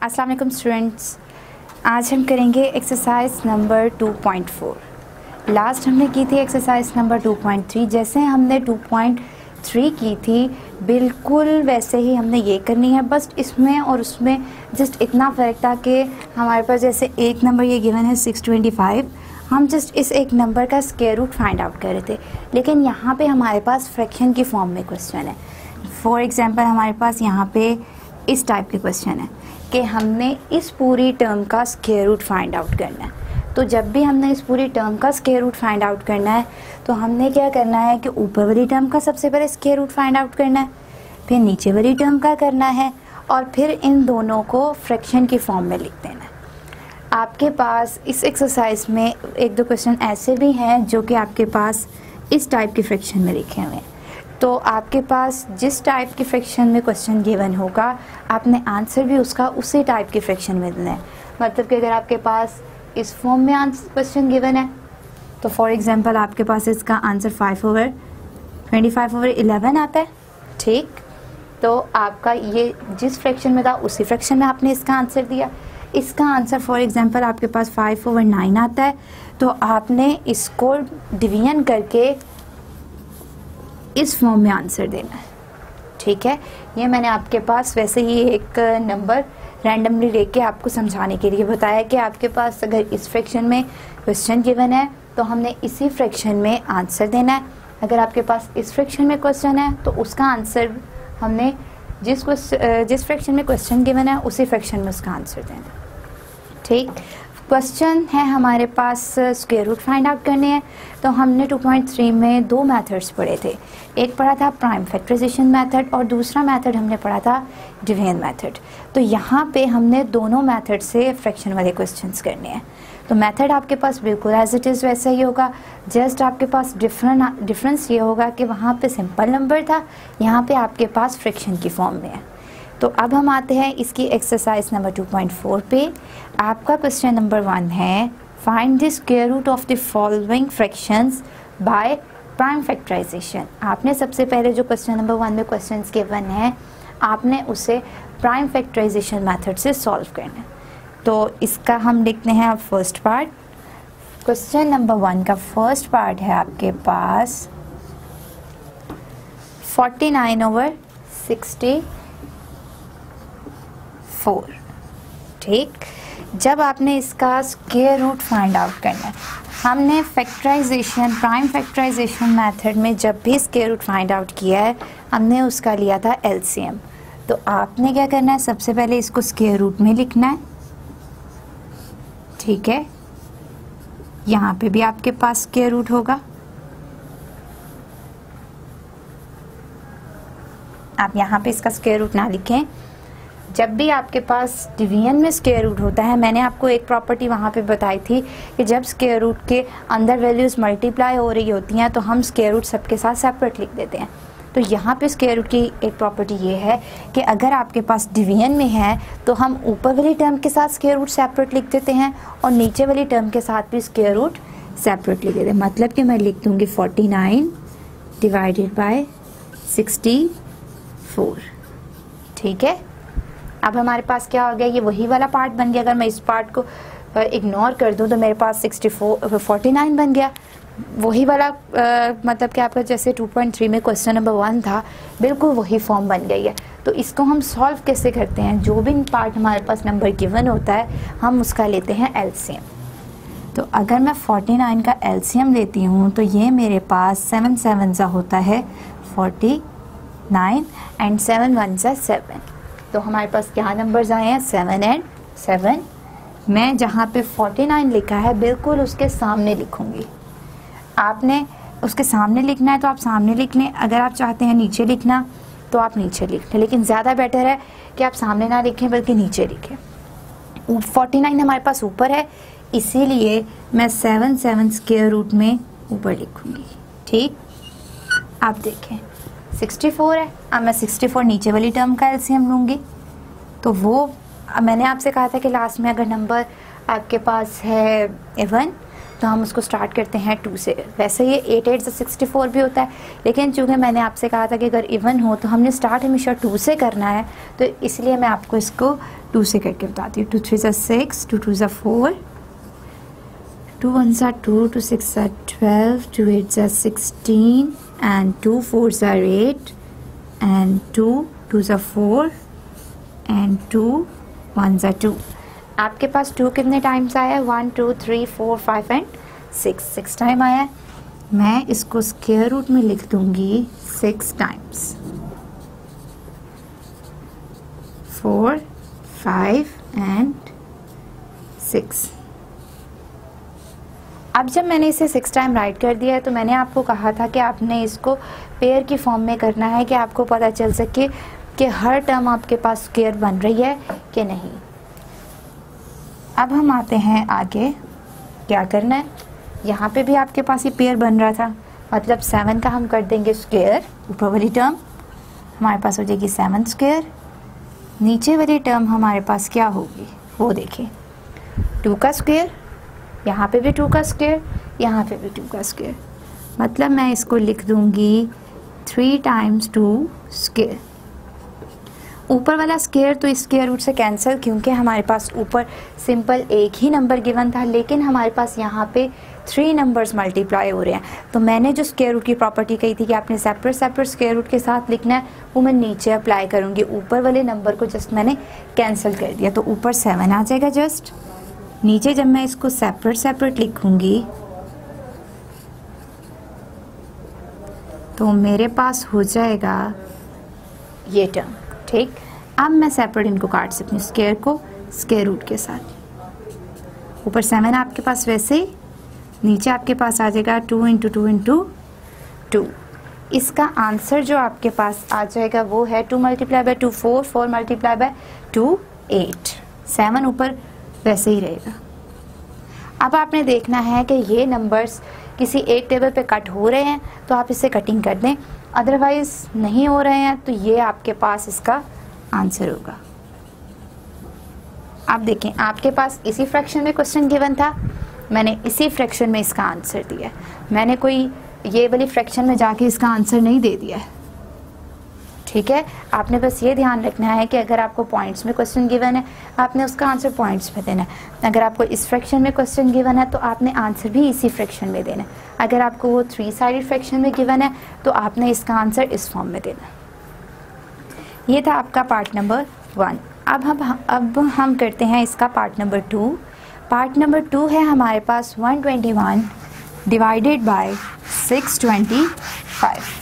अस्सलाम वालेकुम स्टूडेंट्स, आज हम करेंगे एक्सरसाइज नंबर 2.4। लास्ट हमने की थी एक्सरसाइज नंबर 2.3। जैसे हमने 2.3 की थी बिल्कुल वैसे ही हमने ये करनी है, बस इसमें और उसमें जस्ट इतना फ़र्क था कि हमारे पास जैसे एक नंबर ये गिवन है 625, हम जस्ट इस एक नंबर का स्क्वायर रूट फाइंड आउट कर रहे थे, लेकिन यहाँ पे हमारे पास फ्रैक्शन की फॉर्म में क्वेश्चन है। फॉर एग्ज़ाम्पल हमारे पास यहाँ पे इस टाइप के क्वेश्चन है कि हमने इस पूरी टर्म का स्क्वायर रूट फाइंड आउट करना है। तो जब भी हमने इस पूरी टर्म का स्क्वायर रूट फाइंड आउट करना है तो हमने क्या करना है कि ऊपर वाली टर्म का सबसे पहले स्क्वायर रूट फाइंड आउट करना है, फिर नीचे वाली टर्म का करना है और फिर इन दोनों को फ्रैक्शन की फॉर्म में लिख देना है। आपके पास इस एक्सरसाइज में एक दो क्वेश्चन ऐसे भी हैं जो कि आपके पास इस टाइप के फ्रैक्शन में लिखे हुए हैं। तो आपके पास जिस टाइप के फ्रैक्शन में क्वेश्चन गिवन होगा आपने आंसर भी उसका उसी टाइप के फ्रैक्शन में देना है। मतलब कि अगर आपके पास इस फॉर्म में आंसर क्वेश्चन गिवन है तो फॉर एग्जांपल आपके पास इसका आंसर 5/25/11 आता है, ठीक। तो आपका ये जिस फ्रैक्शन में था उसी फ्रैक्शन में आपने इसका आंसर दिया। इसका आंसर फॉर एग्जांपल आपके पास 5/9 आता है, तो आपने इसको डिवीजन करके इस फॉर्म में आंसर देना है, ठीक है। ये मैंने आपके पास वैसे ही एक नंबर रैंडमली लेके आपको समझाने के लिए बताया कि आपके पास अगर इस फ्रैक्शन में क्वेश्चन गिवन है तो हमने इसी फ्रैक्शन में आंसर देना है। अगर आपके पास इस फ्रैक्शन में क्वेश्चन है तो उसका आंसर हमने जिस फ्रैक्शन में क्वेश्चन गिवन है उसी फ्रैक्शन में उसका आंसर देना है, ठीक। क्वेश्चन है हमारे पास स्क्वायर रूट फाइंड आउट करने हैं। तो हमने 2.3 में दो मेथड्स पढ़े थे, एक पढ़ा था प्राइम फैक्टराइजेशन मेथड और दूसरा मेथड हमने पढ़ा था डिवीजन मेथड। तो यहाँ पे हमने दोनों मेथड से फ्रैक्शन वाले क्वेश्चंस करने हैं। तो मेथड आपके पास बिल्कुल एज इट इज़ वैसा ही होगा, जस्ट आपके पास डिफरेंस ये होगा कि वहाँ पे सिंपल नंबर था, यहाँ पे आपके पास फ्रैक्शन की फॉर्म में है। तो अब हम आते हैं इसकी एक्सरसाइज नंबर 2.4 पे। आपका क्वेश्चन नंबर 1 है find the square root of the following fractions by prime factorisation. आपने सबसे पहले जो क्वेश्चन नंबर 1 में क्वेश्चंस गिवन है आपने उसे प्राइम फैक्टराइजेशन मेथड से सॉल्व करना है। तो इसका हम लिखते हैं अब फर्स्ट पार्ट। क्वेश्चन नंबर 1 का फर्स्ट पार्ट है आपके पास 49/64, ठीक। जब आपने इसका स्क्वायर रूट फाइंड आउट करना है, हमने फैक्टराइजेशन प्राइम फैक्टराइजेशन मेथड में जब भी स्क्वायर रूट फाइंड आउट किया है हमने उसका लिया था एलसीएम। तो आपने क्या करना है, सबसे पहले इसको स्क्वायर रूट में लिखना है, ठीक है। यहाँ पे भी आपके पास स्क्वायर रूट होगा, आप यहाँ पे इसका स्क्वायर रूट ना लिखें। जब भी आपके पास डिवीजन में स्क्वायर रूट होता है, मैंने आपको एक प्रॉपर्टी वहाँ पे बताई थी कि जब स्क्वायर रूट के अंदर वैल्यूज़ मल्टीप्लाई हो रही होती हैं तो हम स्क्वायर रूट सबके साथ सेपरेट लिख देते हैं। तो यहाँ पे स्क्वायर रूट की एक प्रॉपर्टी ये है कि अगर आपके पास डिवीजन में है तो हम ऊपर वाली टर्म के साथ स्क्वायर रूट सेपरेट लिख देते हैं और नीचे वाली टर्म के साथ भी स्क्वायर रूट सेपरेट लिख देते हैं। मतलब कि मैं लिख दूँगी 49/64, ठीक है। अब हमारे पास क्या हो गया, ये वही वाला पार्ट बन गया। अगर मैं इस पार्ट को इग्नोर कर दूं तो मेरे पास 49 बन गया, वही वाला मतलब कि आपका जैसे 2.3 में क्वेश्चन नंबर 1 था बिल्कुल वही फॉर्म बन गई है। तो इसको हम सॉल्व कैसे करते हैं, जो भी पार्ट हमारे पास नंबर गिवन होता है हम उसका लेते हैं एलसीएम। तो अगर मैं 49 का एलसीएम लेती हूँ तो ये मेरे पास 7 7 सा होता है 49 एंड 7 1 सा 7। तो हमारे पास क्या नंबर्स आए हैं 7 एंड 7। मैं जहाँ पे 49 लिखा है बिल्कुल उसके सामने लिखूँगी। आपने उसके सामने लिखना है तो आप सामने लिख लें, अगर आप चाहते हैं नीचे लिखना तो आप नीचे लिख लें, लेकिन ज़्यादा बेटर है कि आप सामने ना लिखें बल्कि नीचे लिखें। 49 हमारे पास ऊपर है, इसीलिए मैं 7 7 स्क्वायर रूट में ऊपर लिखूँगी, ठीक। आप देखें 64 है, अब मैं 64 नीचे वाली टर्म का एलसीएम लूँगी। तो वो मैंने आपसे कहा था कि लास्ट में अगर नंबर आपके पास है इवन तो हम उसको स्टार्ट करते हैं 2 से। वैसे ये 8 8 64 भी होता है, लेकिन चूँकि मैंने आपसे कहा था कि अगर इवन हो तो हमने स्टार्ट हमेशा 2 से करना है, तो इसलिए मैं आपको इसको 2 से करके बताती हूँ। 2 3 6, 2 2 4, 2 1 2, 2 6 12, 2 8 16, and 2 4 8, and 2 2 4, and 2 1 2। आपके पास 2 कितने टाइम्स आया है? 1 2 3 4 5 एंड 6 टाइम आया है। मैं इसको स्क्वायर रूट में लिख दूंगी 6 टाइम्स, 4 5 एंड 6। अब जब मैंने इसे 6 टाइम राइट कर दिया है, तो मैंने आपको कहा था कि आपने इसको पेयर की फॉर्म में करना है कि आपको पता चल सके कि हर टर्म आपके पास स्क्वायर बन रही है कि नहीं। अब हम आते हैं आगे, क्या करना है। यहाँ पे भी आपके पास ये पेयर बन रहा था, मतलब 7 का हम कर देंगे स्क्वायर। ऊपर वाली टर्म हमारे पास हो जाएगी 7 स्क्वायर, नीचे वाली टर्म हमारे पास क्या होगी वो देखिए, 2 का स्क्वायर, यहाँ पे भी 2 का स्क्वायर, यहाँ पे भी 2 का स्क्वायर। मतलब मैं इसको लिख दूँगी 3 टाइम्स 2 स्क्वायर। ऊपर वाला स्क्वायर तो इस स्क्वायर रूट से कैंसिल, क्योंकि हमारे पास ऊपर सिंपल एक ही नंबर गिवन था, लेकिन हमारे पास यहाँ पे 3 नंबर्स मल्टीप्लाई हो रहे हैं। तो मैंने जो स्क्वायर रूट की प्रॉपर्टी कही थी कि आपने सेपरेट सेपरेट स्क्वायर रूट के साथ लिखना है, वो मैं नीचे अप्लाई करूँगी। ऊपर वाले नंबर को जस्ट मैंने कैंसिल कर दिया, तो ऊपर 7 आ जाएगा जस्ट। नीचे जब मैं इसको सेपरेट सेपरेट लिखूँगी तो मेरे पास हो जाएगा ये टर्म, ठीक। अब मैं सेपरेट इनको काट सकती हूँ, स्क्वायर को स्क्वायर रूट के साथ। ऊपर 7 आपके पास वैसे ही, नीचे आपके पास आ जाएगा 2 इंटू 2 इंटू 2। इसका आंसर जो आपके पास आ जाएगा वो है 2 मल्टीप्लाई बाय 2 4, 4 मल्टीप्लाई बाय 2 8। 7 ऊपर वैसे ही रहेगा। अब आपने देखना है कि ये नंबर्स किसी एक टेबल पे कट हो रहे हैं तो आप इसे कटिंग कर दें, अदरवाइज नहीं हो रहे हैं तो ये आपके पास इसका आंसर होगा। आप देखें, आपके पास इसी फ्रैक्शन में क्वेश्चन गिवन था, मैंने इसी फ्रैक्शन में इसका आंसर दिया है। मैंने कोई ये वाली फ्रैक्शन में जाके इसका आंसर नहीं दे दिया है, ठीक है। आपने बस ये ध्यान रखना है कि अगर आपको पॉइंट्स में क्वेश्चन गिवन है, आपने उसका आंसर पॉइंट्स में देना है। अगर आपको इस फ्रैक्शन में क्वेश्चन गिवन है तो आपने आंसर भी इसी फ्रैक्शन में देना है। अगर आपको वो 3 साइडेड फ्रैक्शन में गिवन है तो आपने इसका आंसर इस फॉर्म में देना है। ये था आपका पार्ट नंबर 1। अब हम करते हैं इसका पार्ट नंबर 2। पार्ट नंबर 2 है हमारे पास 121 डिवाइडेड बाय 625।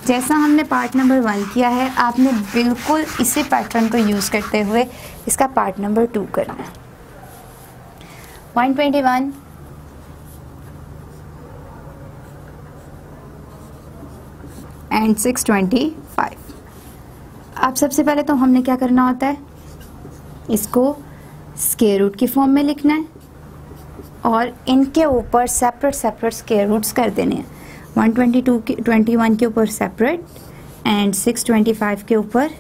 जैसा हमने पार्ट नंबर 1 किया है, आपने बिल्कुल इसी पैटर्न को यूज़ करते हुए इसका पार्ट नंबर 2 करना है। 121 एंड 625। अब सबसे पहले तो हमने क्या करना होता है, इसको स्क्वायर रूट की फॉर्म में लिखना है और इनके ऊपर सेपरेट सेपरेट स्क्वायर रूट्स कर देने हैं। 121 के ऊपर सेपरेट एंड 625 के ऊपर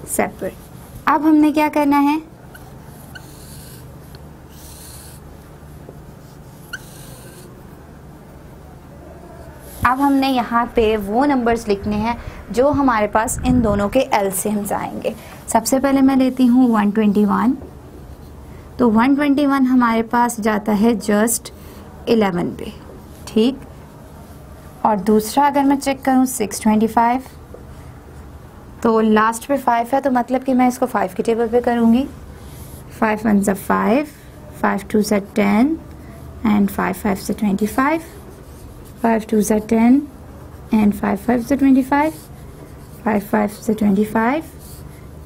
सेपरेट। अब हमने क्या करना है, अब हमने यहाँ पे वो नंबर्स लिखने हैं जो हमारे पास इन दोनों के एलसीएम्स आएंगे। सबसे पहले मैं लेती हूँ 121, तो 121 हमारे पास जाता है जस्ट 11 पे, ठीक। और दूसरा अगर मैं चेक करूँ 625, तो लास्ट पे 5 है, तो मतलब कि मैं इसको 5 की टेबल पे करूँगी। 5 1 से 5, 5 2 से 10 एंड 5 5 से 25, 5 2 से 10 एंड 5 5 से 25, 5 5 से 25,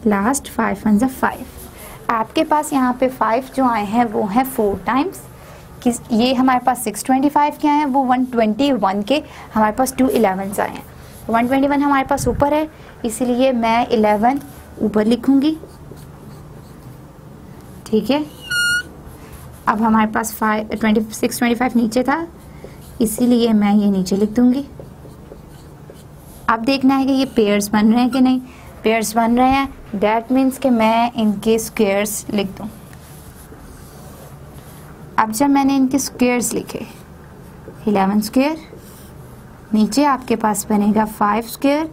लास्ट 5 1 से 5। आपके पास यहाँ पे 5 जो आए हैं वो हैं 4 टाइम्स। ये हमारे पास 625 के आए हैं, वो 121 के हमारे पास 2 11s आए हैं। 121 हमारे पास ऊपर है, इसीलिए मैं 11 ऊपर लिखूंगी, ठीक है। अब हमारे पास 625 नीचे था, इसीलिए मैं ये नीचे लिख दूंगी। अब देखना है कि ये पेयर्स बन रहे हैं कि नहीं। पेयर्स बन रहे हैं, डैट मीन्स कि मैं इनके स्क्वायर्स लिख दूँ। अब जब मैंने इनके स्क्वेयर्स लिखे 11 स्क्वेयर, नीचे आपके पास बनेगा 5 स्क्वेयर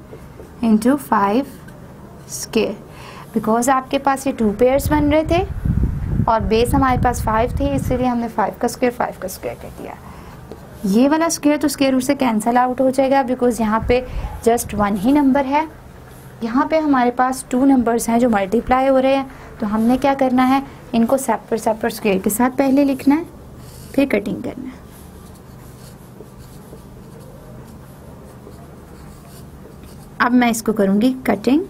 इंटू 5 स्क्वेयर। बिकॉज आपके पास ये 2 पेयर्स बन रहे थे और बेस हमारे पास 5 थे, इसलिए हमने 5 का स्क्वायर कर दिया। ये वाला स्क्वायर तो स्क्वायर रूट से कैंसिल आउट हो जाएगा बिकॉज यहाँ पे जस्ट 1 ही नंबर है। यहाँ पे हमारे पास 2 नंबर्स हैं जो मल्टीप्लाई हो रहे हैं, तो हमने क्या करना है, इनको सेपरेट स्क्वायर के साथ पहले लिखना है, फिर कटिंग करना है। अब मैं इसको करूँगी कटिंग।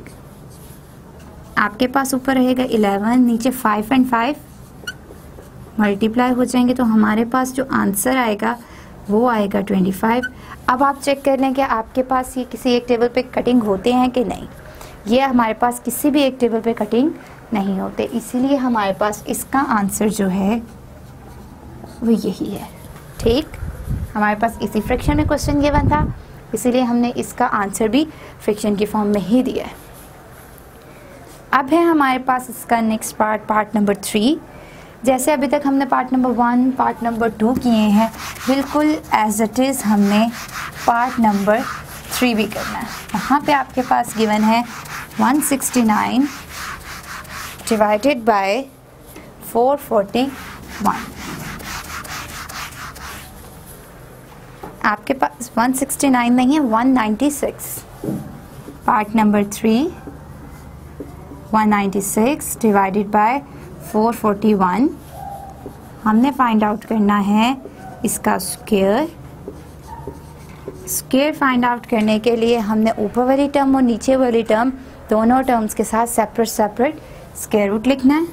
आपके पास ऊपर रहेगा 11, नीचे 5 एंड 5 मल्टीप्लाई हो जाएंगे, तो हमारे पास जो आंसर आएगा वो आएगा 25। अब आप चेक कर लें कि आपके पास ये किसी एक टेबल पे कटिंग होते हैं कि नहीं। ये हमारे पास किसी भी एक टेबल पे कटिंग नहीं होते, इसीलिए हमारे पास इसका आंसर जो है वो यही है। ठीक, हमारे पास इसी फ्रैक्शन में क्वेश्चन गिवन था, इसीलिए हमने इसका आंसर भी फ्रैक्शन की फॉर्म में ही दिया है। अब है हमारे पास इसका नेक्स्ट पार्ट नंबर 3। जैसे अभी तक हमने पार्ट नंबर 1, पार्ट नंबर 2 किए हैं, बिल्कुल एज इट इज़ हमने पार्ट नंबर 3 भी करना है। यहाँ पे आपके पास गिवन है 169 डिवाइडेड बाय 441। आपके पास 169 नहीं है, 196। Part number 3 196 divided by 441। हमने फाइंड आउट करना है इसका स्क्वायर। स्क्वायर फाइंड आउट करने के लिए हमने ऊपर वाली टर्म और नीचे वाली टर्म दोनों टर्म्स के साथ सेपरेट स्क्वायर रूट लिखना है।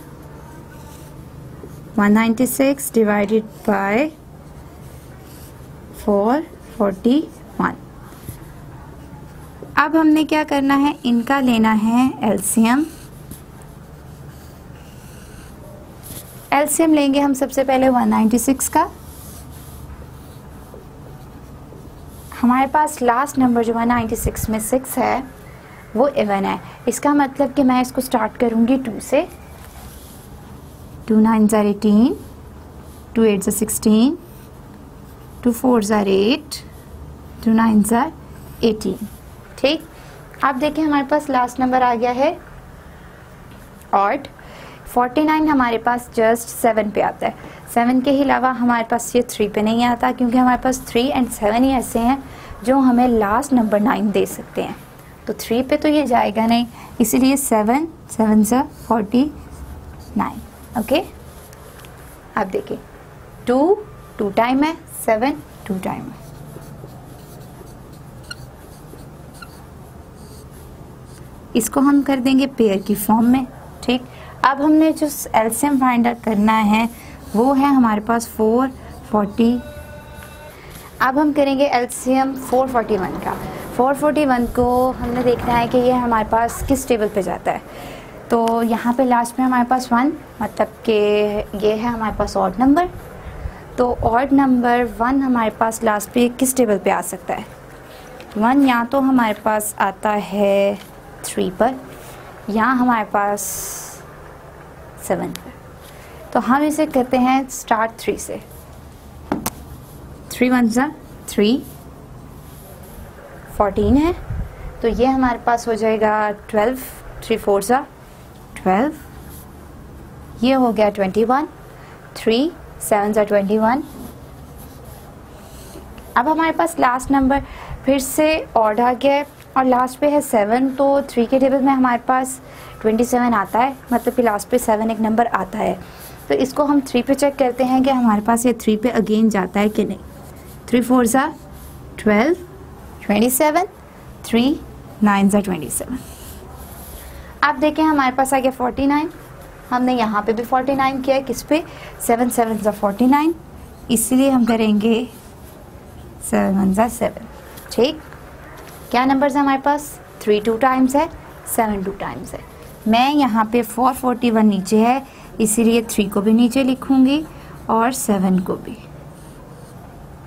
196 डिवाइडेड बाय 441। अब हमने क्या करना है, इनका लेना है एलसीएम। एलसीएम लेंगे हम सबसे पहले 196 का। हमारे पास लास्ट नंबर जो 196 में 6 है वो इवन है। इसका मतलब कि मैं इसको स्टार्ट करूंगी 2 से। 2 9 ज़ार 18, 2 8 ज़ार 16, 2 4 ज़ार 8, 2 9 ज़ार 18। ठीक, आप देखें हमारे पास लास्ट नंबर आ गया है ऑड। 49 हमारे पास जस्ट 7 पे आता है। 7 के अलावा हमारे पास ये 3 पे नहीं आता, क्योंकि हमारे पास 3 एंड 7 ही ऐसे हैं जो हमें लास्ट नंबर 9 दे सकते हैं, तो 3 पे तो ये जाएगा नहीं, इसीलिए 7 7 ज़ा 49। ओके, अब देखिए 2 टाइम है, 7 2 टाइम है। इसको हम कर देंगे पेयर की फॉर्म में। ठीक, अब हमने जो एलसीएम फाइंड आउट करना है वो है हमारे पास 440। अब हम करेंगे एलसीएम 441 का। 441 को हमने देखना है कि ये हमारे पास किस टेबल पे जाता है। तो यहाँ पे लास्ट में हमारे पास 1, मतलब कि ये है हमारे पास ऑड नंबर। तो ऑड नंबर 1 हमारे पास लास्ट पे किस टेबल पे आ सकता है। 1 या तो हमारे पास आता है 3 पर, या हमारे पास 7 पर। तो हम इसे करते हैं स्टार्ट 3 से। 3 1 ज़ा 3, 14 है, तो ये हमारे पास हो जाएगा 12। 3 4 ज़ा 12, ये हो गया 21। 3 7 ज़ा 21। अब हमारे पास लास्ट नंबर फिर से ऑड आ गया और लास्ट पे है 7, तो 3 के टेबल में हमारे पास 27 आता है, मतलब कि लास्ट पे 7 एक नंबर आता है। तो इसको हम 3 पे चेक करते हैं कि हमारे पास ये 3 पे अगेन जाता है कि नहीं। 3 4 ज़ा 12, 27, 3 9 ज़ा 27। आप देखें हमारे पास आ गया 49। हमने यहाँ पे भी 49 किया है, किस पे, 7 7 ज़ा 49, इसलिए हम करेंगे 7 1 ज़ा 7। ठीक, क्या नंबर्स है हमारे पास, 3 2 टाइम्स है, 7 2 टाइम्स है। मैं यहाँ पे 441 नीचे है, इसीलिए 3 को भी नीचे लिखूंगी और 7 को भी।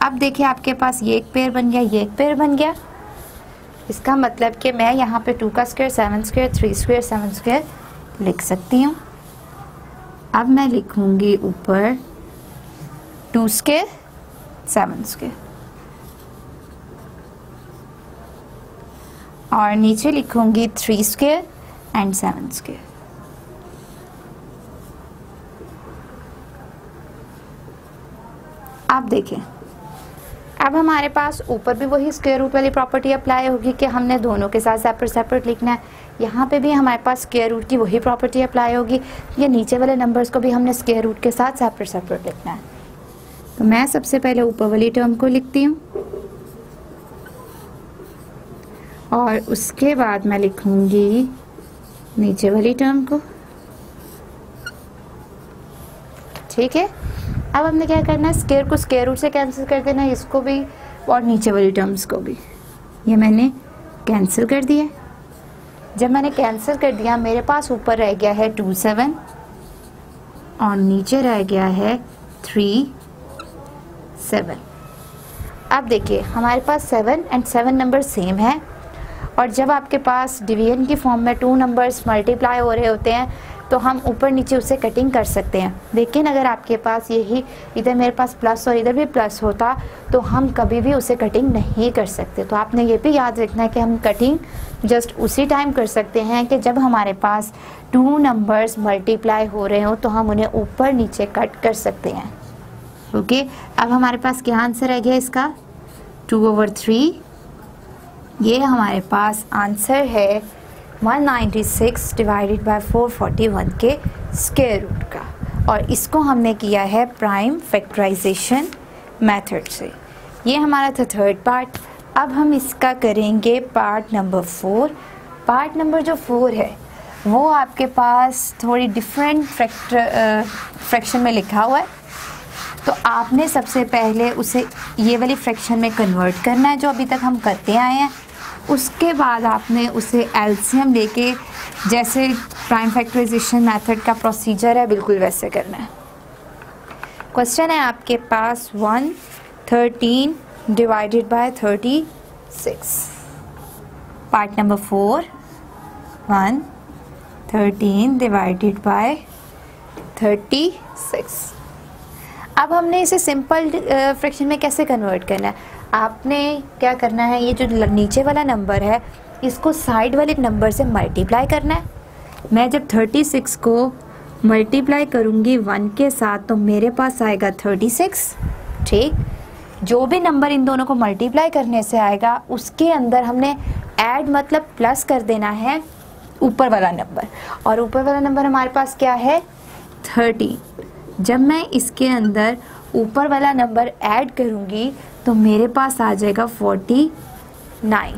अब देखिए आपके पास ये एक पेयर बन गया, ये एक पेयर बन गया। इसका मतलब कि मैं यहाँ पे 2 का स्क्वायर 7 स्क्वायर 3 स्क्वायर 7 स्क्वायर लिख सकती हूँ। अब मैं लिखूंगी ऊपर 2 स्क्वायर 7 स्क्वायर, और नीचे लिखूंगी 3 स्क्वायर एंड 7 स्क्वायर। आप देखें, अब हमारे पास ऊपर भी वही स्क्वायर रूट वाली प्रॉपर्टी अप्लाई होगी कि हमने दोनों के साथ सेपरेट सेपरेट लिखना है। यहाँ पे भी हमारे पास स्क्वायर रूट की वही प्रॉपर्टी अप्लाई होगी, ये नीचे वाले नंबर्स को भी हमने स्क्वायर रूट के साथ सेपरेट सेपरेट लिखना है। तो मैं सबसे पहले ऊपर वाली टर्म को लिखती हूँ और उसके बाद मैं लिखूंगी नीचे वाली टर्म को। ठीक है, अब हमने क्या करना है, स्क्वायर को स्क्वायर रूट से कैंसिल कर देना है, इसको भी और नीचे वाली टर्म्स को भी। ये मैंने कैंसिल कर दिया। जब मैंने कैंसिल कर दिया, मेरे पास ऊपर रह गया है 2 7 और नीचे रह गया है 3 7। अब देखिए, हमारे पास 7 एंड 7 नंबर सेम है, और जब आपके पास डिवीजन की फॉर्म में 2 नंबर्स मल्टीप्लाई हो रहे होते हैं तो हम ऊपर नीचे उसे कटिंग कर सकते हैं। लेकिन अगर आपके पास यही इधर मेरे पास प्लस और इधर भी प्लस होता तो हम कभी भी उसे कटिंग नहीं कर सकते। तो आपने ये भी याद रखना है कि हम कटिंग जस्ट उसी टाइम कर सकते हैं कि जब हमारे पास 2 नंबर्स मल्टीप्लाई हो रहे हो, तो हम उन्हें ऊपर नीचे कट कर सकते हैं। ओके, अब हमारे पास क्या आंसर रह गया इसका, 2/3। ये हमारे पास आंसर है 196 डिवाइडेड बाय 441 के स्क्वायर रूट का, और इसको हमने किया है प्राइम फैक्टराइजेशन मेथड से। ये हमारा था थर्ड पार्ट। अब हम इसका करेंगे पार्ट नंबर 4। पार्ट नंबर जो 4 है वो आपके पास थोड़ी डिफरेंट फ्रैक्शन में लिखा हुआ है। तो आपने सबसे पहले उसे ये वाली फ्रैक्शन में कन्वर्ट करना है जो अभी तक हम करते आए हैं। उसके बाद आपने उसे एलसीएम लेके, जैसे प्राइम फैक्टराइजेशन मेथड का प्रोसीजर है, बिल्कुल वैसे करना है। क्वेश्चन है आपके पास 113 divided by 36। Part number 4, 113 divided by 36। अब हमने इसे सिंपल फ्रैक्शन में कैसे कन्वर्ट करना है, आपने क्या करना है, ये जो नीचे वाला नंबर है इसको साइड वाले नंबर से मल्टीप्लाई करना है। मैं जब 36 को मल्टीप्लाई करूँगी 1 के साथ तो मेरे पास आएगा 36। ठीक, जो भी नंबर इन दोनों को मल्टीप्लाई करने से आएगा उसके अंदर हमने ऐड मतलब प्लस कर देना है ऊपर वाला नंबर, और ऊपर वाला नंबर हमारे पास क्या है 30। जब मैं इसके अंदर ऊपर वाला नंबर ऐड करूँगी तो मेरे पास आ जाएगा 49।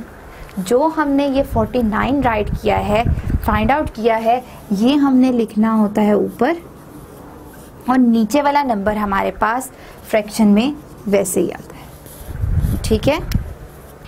जो हमने ये 49 राइट किया है, फाइंड आउट किया है, ये हमने लिखना होता है ऊपर, और नीचे वाला नंबर हमारे पास फ्रैक्शन में वैसे ही आता है। ठीक है,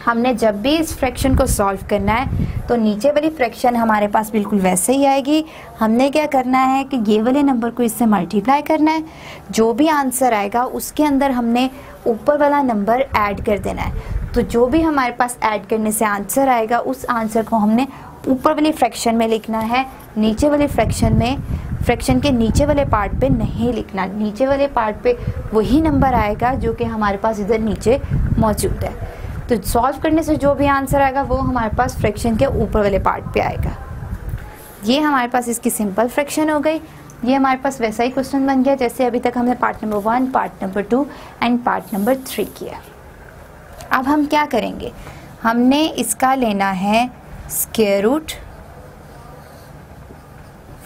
हमने जब भी इस फ्रैक्शन को सॉल्व करना है तो नीचे वाली फ्रैक्शन हमारे पास बिल्कुल वैसे ही आएगी। हमने क्या करना है कि ये वाले नंबर को इससे मल्टीप्लाई करना है, जो भी आंसर आएगा उसके अंदर हमने ऊपर वाला नंबर ऐड कर देना है। तो जो भी हमारे पास ऐड करने से आंसर आएगा उस आंसर को हमने ऊपर वाली फ्रैक्शन में लिखना है, नीचे वाली फ्रैक्शन में, फ्रैक्शन के नीचे वाले पार्ट पे नहीं लिखना। नीचे वाले पार्ट पे वही नंबर आएगा जो कि हमारे पास इधर नीचे मौजूद है। तो सॉल्व करने से जो भी आंसर आएगा वो हमारे पास फ्रैक्शन के ऊपर वाले पार्ट पे आएगा। ये हमारे पास इसकी सिंपल फ्रैक्शन हो गई। ये हमारे पास वैसा ही क्वेश्चन बन गया जैसे अभी तक हमने part number 1, part number 2 and part number 3 किया। अब हम क्या करेंगे, हमने इसका लेना है स्क्वायर रूट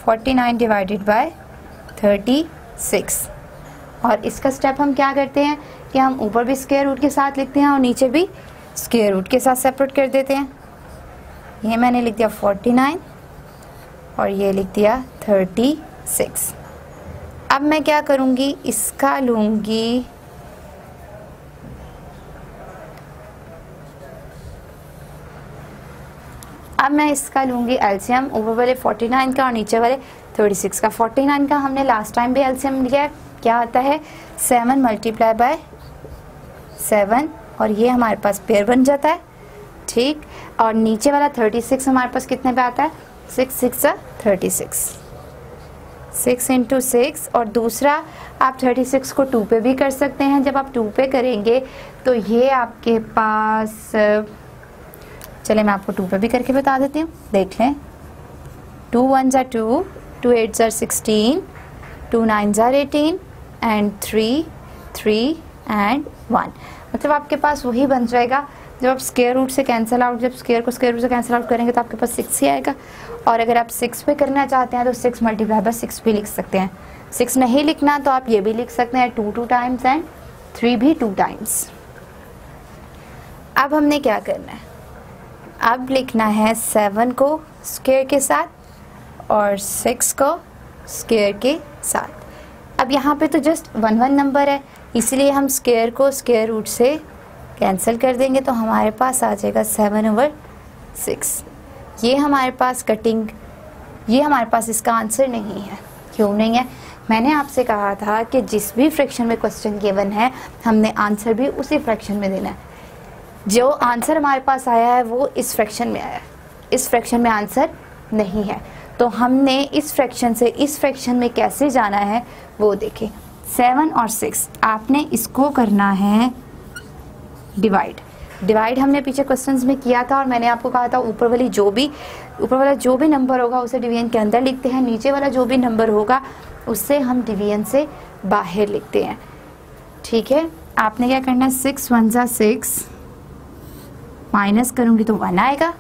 49 डिवाइडेड बाय 36, और इसका स्टेप हम क्या करते हैं कि हम ऊपर भी स्क्वायर रूट के साथ लिखते हैं और नीचे भी स्क्वायर रूट के साथ सेपरेट कर देते हैं। ये मैंने लिख दिया 49 और ये लिख दिया 36। अब मैं क्या करूँगी, इसका लूँगी एलसीएम, ऊपर वाले 49 का और नीचे वाले 36 का। 49 का हमने लास्ट टाइम भी एलसीएम लिया है, क्या आता है 7 मल्टीप्लाई बाय 7, और ये हमारे पास पेयर बन जाता है। ठीक, और नीचे वाला 36 हमारे पास कितने पे आता है 6 6 36। 6 इंटू 6, और दूसरा आप 36 को 2 पे भी कर सकते हैं। जब आप 2 पे करेंगे तो ये आपके पास, चले मैं आपको 2 पे भी करके बता देती हूँ, देख लें। 2 1 ज़ा 2, 2 8 ज़ा 16, 2 9 ज़ा 18 एंड 3 3 एंड 1। मतलब आपके पास वही बन जाएगा। जब आप स्क्वायर रूट से कैंसिल आउट, जब स्क्वायर को स्क्वायर रूट से कैंसिल आउट करेंगे तो आपके पास 6 ही आएगा। और अगर आप 6 पे करना चाहते हैं तो 6 मल्टीप्लाई बाय 6 भी लिख सकते हैं। 6 नहीं लिखना तो आप ये भी लिख सकते हैं 2 2 टाइम्स एंड 3 भी 2 टाइम्स। अब हमने क्या करना है, अब लिखना है 7 को स्क्वायर के साथ और 6 को स्क्वायर के साथ। अब यहाँ पे तो जस्ट 1 1 नंबर है, इसलिए हम स्क्वायर को स्क्वायर रूट से कैंसिल कर देंगे तो हमारे पास आ जाएगा 7/6। ये हमारे पास कटिंग, ये हमारे पास इसका आंसर नहीं है। क्यों नहीं है? मैंने आपसे कहा था कि जिस भी फ्रैक्शन में क्वेश्चन गिवन है हमने आंसर भी उसी फ्रैक्शन में देना है। जो आंसर हमारे पास आया है वो इस फ्रैक्शन में आया है, इस फ्रैक्शन में आंसर नहीं है। तो हमने इस फ्रैक्शन से इस फ्रैक्शन में कैसे जाना है वो देखें। 7 और 6 आपने इसको करना है डिवाइड हमने पीछे क्वेश्चंस में किया था और मैंने आपको कहा था ऊपर वाला जो भी नंबर होगा उसे डिवीजन के अंदर लिखते हैं, नीचे वाला जो भी नंबर होगा उससे हम डिवीजन से बाहर लिखते हैं। ठीक है, आपने क्या करना है, 6 1 ज़ा 6 माइनस करूंगी तो 1 आएगा।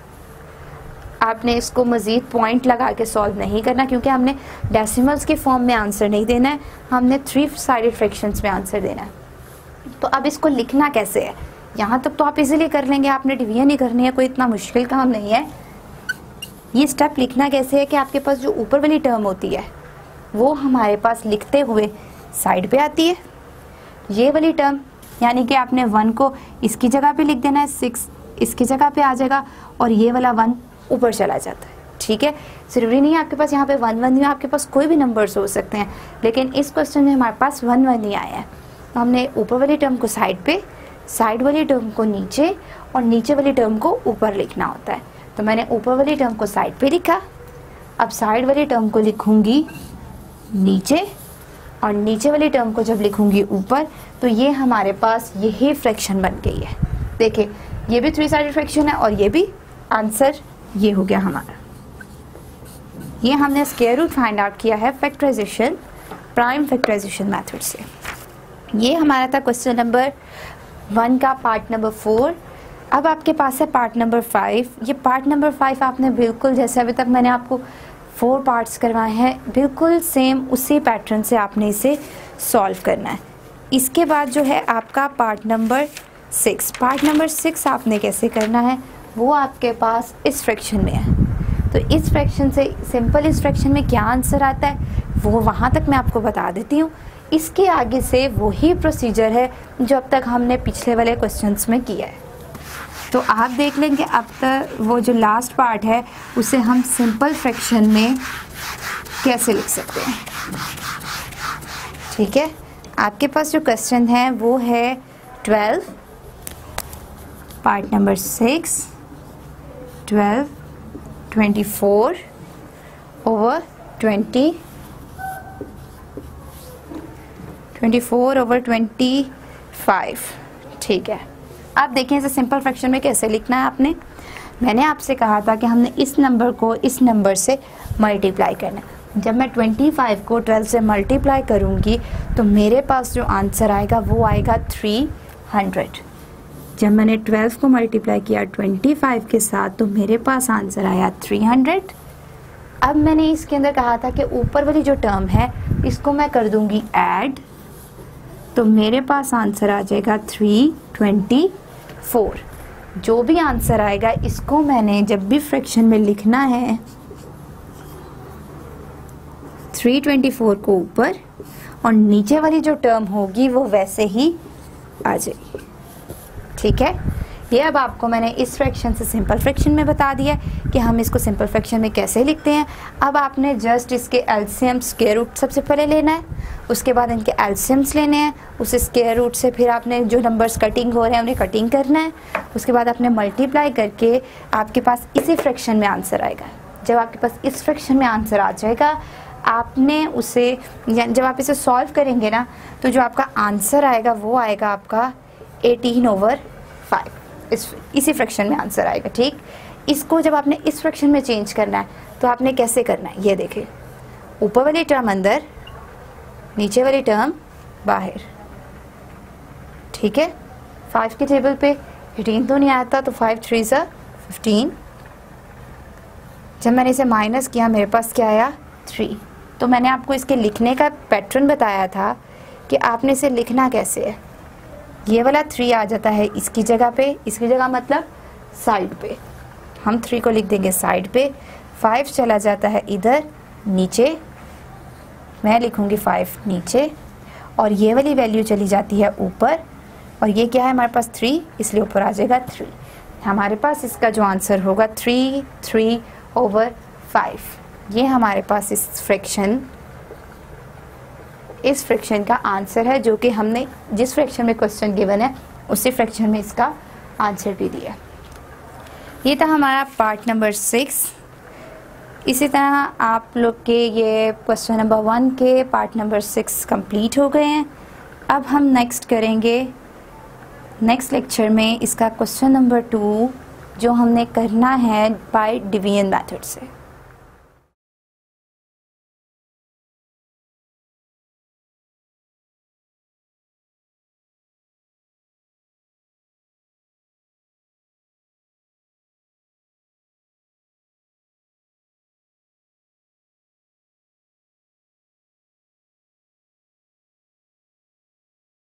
आपने इसको मज़ीद पॉइंट लगा के सॉल्व नहीं करना क्योंकि हमने डेसिमल्स के फॉर्म में आंसर नहीं देना है, हमने 3 साइडेड फ्रैक्शंस में आंसर देना है। तो अब इसको लिखना कैसे है, यहाँ तक तो आप इजीली कर लेंगे, आपने डिवीजन ही करनी है, कोई इतना मुश्किल काम नहीं है। ये स्टेप लिखना कैसे है कि आपके पास जो ऊपर वाली टर्म होती है वो हमारे पास लिखते हुए साइड पे आती है, ये वाली टर्म, यानी कि आपने 1 को इसकी जगह पे लिख देना है, 6 इसकी जगह पे आ जाएगा और ये वाला 1 ऊपर चला जाता है। ठीक है, जरूरी नहीं है आपके पास यहाँ पे 1 1 में आपके पास कोई भी नंबर्स हो सकते हैं, लेकिन इस क्वेश्चन में हमारे पास 1 1 ही आया है। तो हमने ऊपर वाली टर्म को साइड पे, साइड वाली टर्म को नीचे और नीचे वाली टर्म को ऊपर लिखना होता है। तो मैंने ऊपर वाली टर्म को साइड पे लिखा, अब साइड वाली टर्म को लिखूंगी नीचे और नीचे वाली टर्म को जब लिखूंगी ऊपर, तो ये हमारे पास यही फ्रैक्शन बन गई है। देखिए ये भी 3 साइडेड फ्रैक्शन है और ये भी आंसर ये हो गया हमारा। ये हमने स्क्वायर रूट फाइंड आउट किया है फैक्टराइजेशन, प्राइम फैक्टराइजेशन मेथड से। ये हमारा था क्वेश्चन नंबर 1 का पार्ट नंबर 4। अब आपके पास है पार्ट नंबर 5। ये पार्ट नंबर 5 आपने बिल्कुल जैसे अभी तक मैंने आपको 4 पार्ट्स करवाए हैं बिल्कुल सेम उसी पैटर्न से आपने इसे सॉल्व करना है। इसके बाद जो है आपका पार्ट नंबर 6। पार्ट नंबर 6 आपने कैसे करना है वो आपके पास इस फ्रैक्शन में है। तो इस फ्रैक्शन से सिंपल इस फ्रैक्शन में क्या आंसर आता है वो वहाँ तक मैं आपको बता देती हूँ। इसके आगे से वही प्रोसीजर है जो अब तक हमने पिछले वाले क्वेश्चंस में किया है। तो आप देख लेंगे अब तक वो जो लास्ट पार्ट है उसे हम सिंपल फ्रैक्शन में कैसे लिख सकते हैं। ठीक है, आपके पास जो क्वेश्चन है वो है 12 पार्ट नंबर 6, 12 24 over 20 24 over 25। ठीक है, आप देखें इसे सिंपल फ्रैक्शन में कैसे लिखना है। आपने मैंने आपसे कहा था कि हमने इस नंबर को इस नंबर से मल्टीप्लाई करना है। जब मैं 25 को 12 से मल्टीप्लाई करूंगी तो मेरे पास जो आंसर आएगा वो आएगा 300। जब मैंने 12 को मल्टीप्लाई किया 25 के साथ तो मेरे पास आंसर आया 300। अब मैंने इसके अंदर कहा था कि ऊपर वाली जो टर्म है इसको मैं कर दूंगी ऐड, तो मेरे पास आंसर आ जाएगा 324। जो भी आंसर आएगा इसको मैंने जब भी फ्रैक्शन में लिखना है 324 को ऊपर और नीचे वाली जो टर्म होगी वो वैसे ही आ जाएगी। ठीक है, ये अब आपको मैंने इस फ्रैक्शन से सिंपल फ्रैक्शन में बता दिया कि हम इसको सिंपल फ्रैक्शन में कैसे लिखते हैं। अब आपने जस्ट इसके एलसीएम स्क्वायर रूट सबसे पहले लेना है, उसके बाद इनके एलसीएम्स लेने हैं, उस स्क्वायर रूट से फिर आपने जो नंबर्स कटिंग हो रहे हैं उन्हें कटिंग करना है, उसके बाद आपने मल्टीप्लाई करके आपके पास इसी फ्रैक्शन में आंसर आएगा। जब आपके पास इस फ्रैक्शन में आंसर आ जाएगा आपने उसे जब आप इसे सॉल्व करेंगे ना तो जो आपका आंसर आएगा वो आएगा आपका 18/5, इसी फ्रैक्शन में आंसर आएगा। ठीक, इसको जब आपने इस फ्रैक्शन में चेंज करना है तो आपने कैसे करना है, ये देखिए, ऊपर वाली टर्म अंदर, नीचे वाली टर्म बाहर। ठीक है, 5 के टेबल पे 18 तो नहीं आता, तो 5 3 सा 15। जब मैंने इसे माइनस किया मेरे पास क्या आया, 3। तो मैंने आपको इसके लिखने का पैटर्न बताया था कि आपने इसे लिखना कैसे है। ये वाला 3 आ जाता है इसकी जगह पे, इसकी जगह मतलब साइड पे, हम 3 को लिख देंगे साइड पे। 5 चला जाता है इधर नीचे, मैं लिखूंगी 5 नीचे, और ये वाली वैल्यू चली जाती है ऊपर, और ये क्या है हमारे पास 3, इसलिए ऊपर आ जाएगा 3। हमारे पास इसका जो आंसर होगा 3/5। ये हमारे पास इस फ्रैक्शन का आंसर है, जो कि हमने जिस फ्रैक्शन में क्वेश्चन गिवन है उसी फ्रैक्शन में इसका आंसर भी दिया। ये था हमारा पार्ट नंबर 6। इसी तरह आप लोग के ये क्वेश्चन नंबर 1 के पार्ट नंबर 6 कंप्लीट हो गए हैं। अब हम नेक्स्ट करेंगे नेक्स्ट लेक्चर में इसका क्वेश्चन नंबर 2, जो हमने करना है बाय डिवीजन मेथड से।